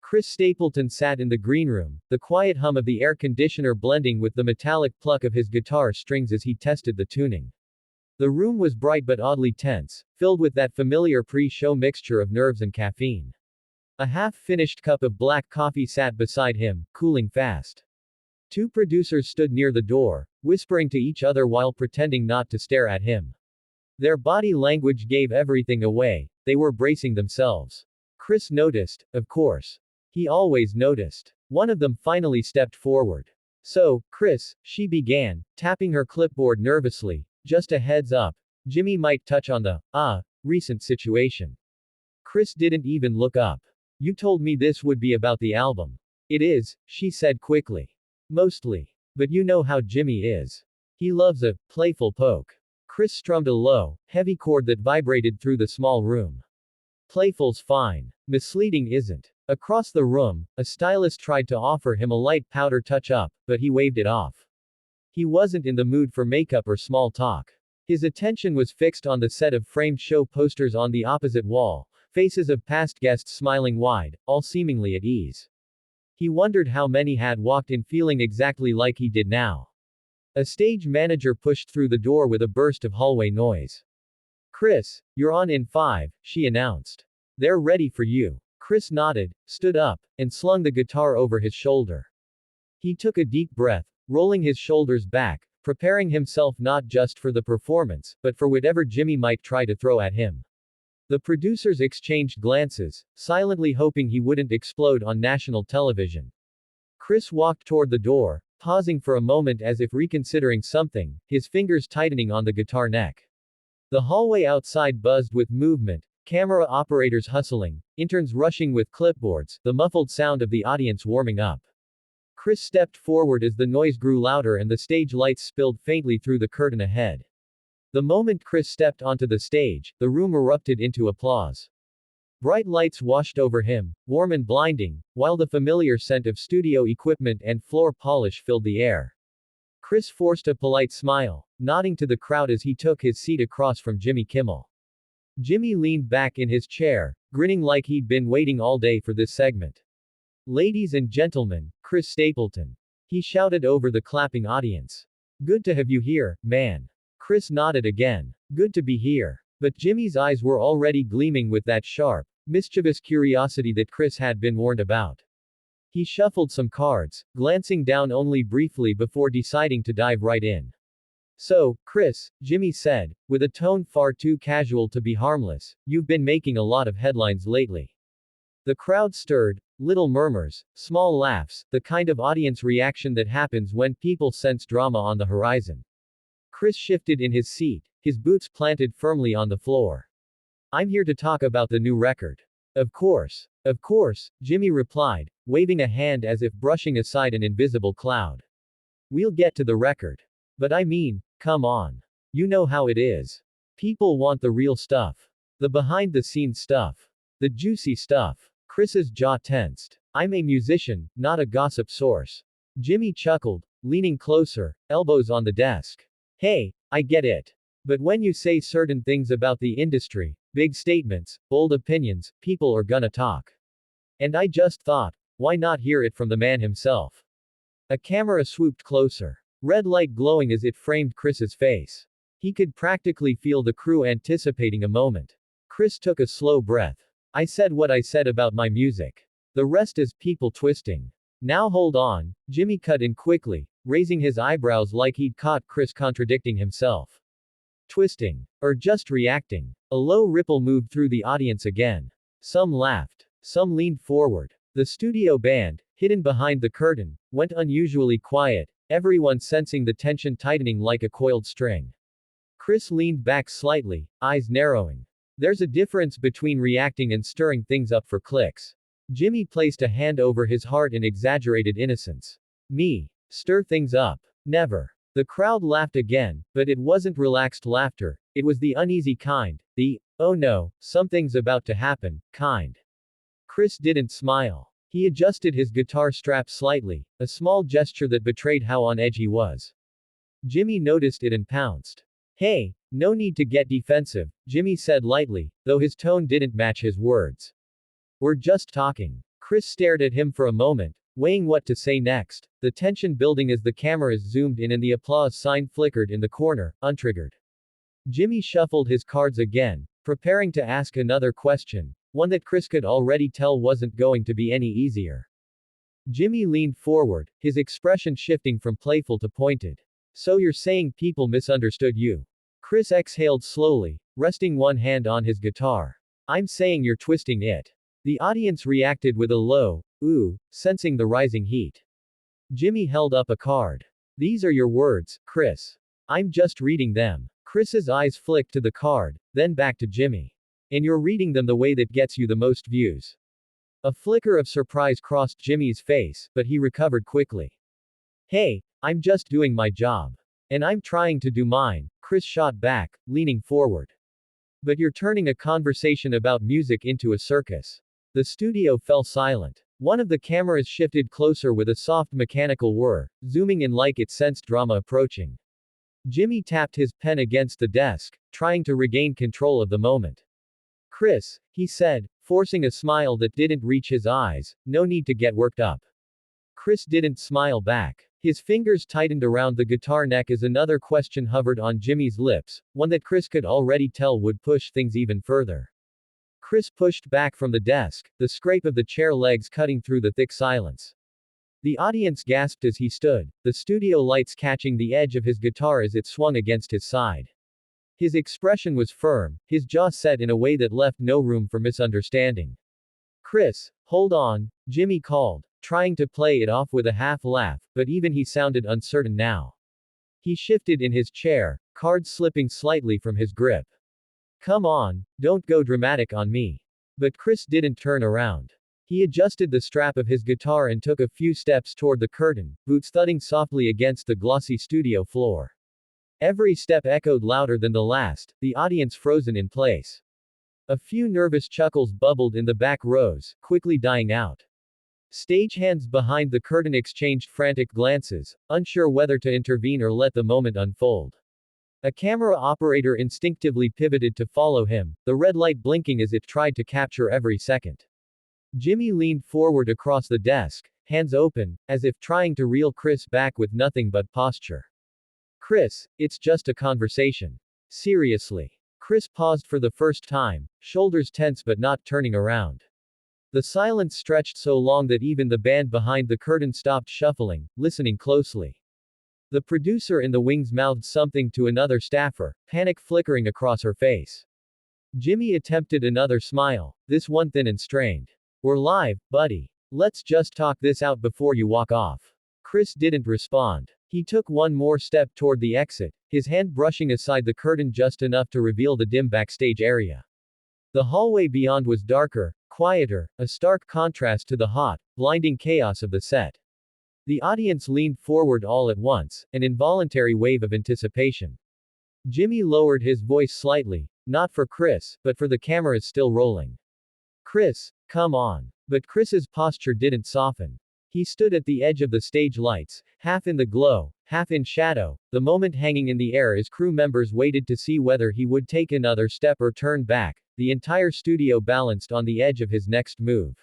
Chris Stapleton sat in the green room, the quiet hum of the air conditioner blending with the metallic pluck of his guitar strings as he tested the tuning. The room was bright but oddly tense, filled with that familiar pre-show mixture of nerves and caffeine. A half-finished cup of black coffee sat beside him, cooling fast. Two producers stood near the door, whispering to each other while pretending not to stare at him. Their body language gave everything away, they were bracing themselves. Chris noticed, of course. He always noticed. One of them finally stepped forward. "So, Chris," she began, tapping her clipboard nervously, "just a heads up. Jimmy might touch on the, recent situation." Chris didn't even look up. "You told me this would be about the album." "It is," she said quickly. "Mostly. But you know how Jimmy is. He loves a playful poke." Chris strummed a low, heavy chord that vibrated through the small room. "Playful's fine. Misleading isn't." Across the room, a stylist tried to offer him a light powder touch-up, but he waved it off. He wasn't in the mood for makeup or small talk. His attention was fixed on the set of framed show posters on the opposite wall, faces of past guests smiling wide, all seemingly at ease. He wondered how many had walked in feeling exactly like he did now. A stage manager pushed through the door with a burst of hallway noise. "Chris, you're on in 5, she announced. "They're ready for you." Chris nodded, stood up, and slung the guitar over his shoulder. He took a deep breath, rolling his shoulders back, preparing himself not just for the performance, but for whatever Jimmy might try to throw at him. The producers exchanged glances, silently hoping he wouldn't explode on national television. Chris walked toward the door, pausing for a moment as if reconsidering something, his fingers tightening on the guitar neck. The hallway outside buzzed with movement, camera operators hustling, interns rushing with clipboards, the muffled sound of the audience warming up. Chris stepped forward as the noise grew louder and the stage lights spilled faintly through the curtain ahead. The moment Chris stepped onto the stage, the room erupted into applause. Bright lights washed over him, warm and blinding, while the familiar scent of studio equipment and floor polish filled the air. Chris forced a polite smile, nodding to the crowd as he took his seat across from Jimmy Kimmel. Jimmy leaned back in his chair, grinning like he'd been waiting all day for this segment. "Ladies and gentlemen, Chris Stapleton," he shouted over the clapping audience. "Good to have you here, man." Chris nodded again. "Good to be here." But Jimmy's eyes were already gleaming with that sharp, mischievous curiosity that Chris had been warned about. He shuffled some cards, glancing down only briefly before deciding to dive right in. "So, Chris," Jimmy said, with a tone far too casual to be harmless, "you've been making a lot of headlines lately." The crowd stirred, little murmurs, small laughs, the kind of audience reaction that happens when people sense drama on the horizon. Chris shifted in his seat, his boots planted firmly on the floor. "I'm here to talk about the new record." Of course, Jimmy replied, waving a hand as if brushing aside an invisible cloud. "We'll get to the record. But I mean, come on. You know how it is. People want the real stuff. The behind-the-scenes stuff. The juicy stuff." Chris's jaw tensed. "I'm a musician, not a gossip source." Jimmy chuckled, leaning closer, elbows on the desk. "Hey, I get it. But when you say certain things about the industry, big statements, bold opinions, people are gonna talk. And I just thought, why not hear it from the man himself?" A camera swooped closer. Red light glowing as it framed Chris's face. He could practically feel the crew anticipating a moment. Chris took a slow breath. "I said what I said about my music. The rest is people twisting." "Now hold on," Jimmy cut in quickly, raising his eyebrows like he'd caught Chris contradicting himself. "Twisting? Or just reacting?" A low ripple moved through the audience again. Some laughed. Some leaned forward. The studio band, hidden behind the curtain, went unusually quiet, everyone sensing the tension tightening like a coiled string. Chris leaned back slightly, eyes narrowing. There's a difference between reacting and stirring things up for clicks. Jimmy placed a hand over his heart in exaggerated innocence. "Me? Stir things up? Never." The crowd laughed again, but it wasn't relaxed laughter, it was the uneasy kind, the, "oh no, something's about to happen," kind. Chris didn't smile. He adjusted his guitar strap slightly, a small gesture that betrayed how on edge he was. Jimmy noticed it and pounced. "Hey, no need to get defensive," Jimmy said lightly, though his tone didn't match his words. "We're just talking." Chris stared at him for a moment, weighing what to say next, the tension building as the cameras zoomed in and the applause sign flickered in the corner, untriggered. Jimmy shuffled his cards again, preparing to ask another question, one that Chris could already tell wasn't going to be any easier. Jimmy leaned forward, his expression shifting from playful to pointed. So you're saying people misunderstood you? Chris exhaled slowly, resting one hand on his guitar. I'm saying you're twisting it. The audience reacted with a low, ooh, sensing the rising heat. Jimmy held up a card. These are your words, Chris. I'm just reading them. Chris's eyes flicked to the card, then back to Jimmy. And you're reading them the way that gets you the most views. A flicker of surprise crossed Jimmy's face, but he recovered quickly. Hey, I'm just doing my job. And I'm trying to do mine, Chris shot back, leaning forward. But you're turning a conversation about music into a circus. The studio fell silent. One of the cameras shifted closer with a soft mechanical whir, zooming in like it sensed drama approaching. Jimmy tapped his pen against the desk, trying to regain control of the moment. Chris, he said, forcing a smile that didn't reach his eyes, no need to get worked up. Chris didn't smile back. His fingers tightened around the guitar neck as another question hovered on Jimmy's lips, one that Chris could already tell would push things even further. Chris pushed back from the desk, the scrape of the chair legs cutting through the thick silence. The audience gasped as he stood, the studio lights catching the edge of his guitar as it swung against his side. His expression was firm, his jaw set in a way that left no room for misunderstanding. Chris, hold on, Jimmy called, trying to play it off with a half laugh, but even he sounded uncertain now. He shifted in his chair, cards slipping slightly from his grip. Come on, don't go dramatic on me. But Chris didn't turn around. He adjusted the strap of his guitar and took a few steps toward the curtain, boots thudding softly against the glossy studio floor. Every step echoed louder than the last, the audience frozen in place. A few nervous chuckles bubbled in the back rows, quickly dying out. Stagehands behind the curtain exchanged frantic glances, unsure whether to intervene or let the moment unfold. A camera operator instinctively pivoted to follow him, the red light blinking as it tried to capture every second. Jimmy leaned forward across the desk, hands open, as if trying to reel Chris back with nothing but posture. Chris, it's just a conversation. Seriously. Chris paused for the first time, shoulders tense but not turning around. The silence stretched so long that even the band behind the curtain stopped shuffling, listening closely. The producer in the wings mouthed something to another staffer, panic flickering across her face. Jimmy attempted another smile, this one thin and strained. We're live, buddy. Let's just talk this out before you walk off. Chris didn't respond. He took one more step toward the exit, his hand brushing aside the curtain just enough to reveal the dim backstage area. The hallway beyond was darker, quieter, a stark contrast to the hot, blinding chaos of the set. The audience leaned forward all at once, an involuntary wave of anticipation. Jimmy lowered his voice slightly, not for Chris, but for the cameras still rolling. Chris, come on. But Chris's posture didn't soften. He stood at the edge of the stage lights, half in the glow, half in shadow, the moment hanging in the air as crew members waited to see whether he would take another step or turn back, the entire studio balanced on the edge of his next move.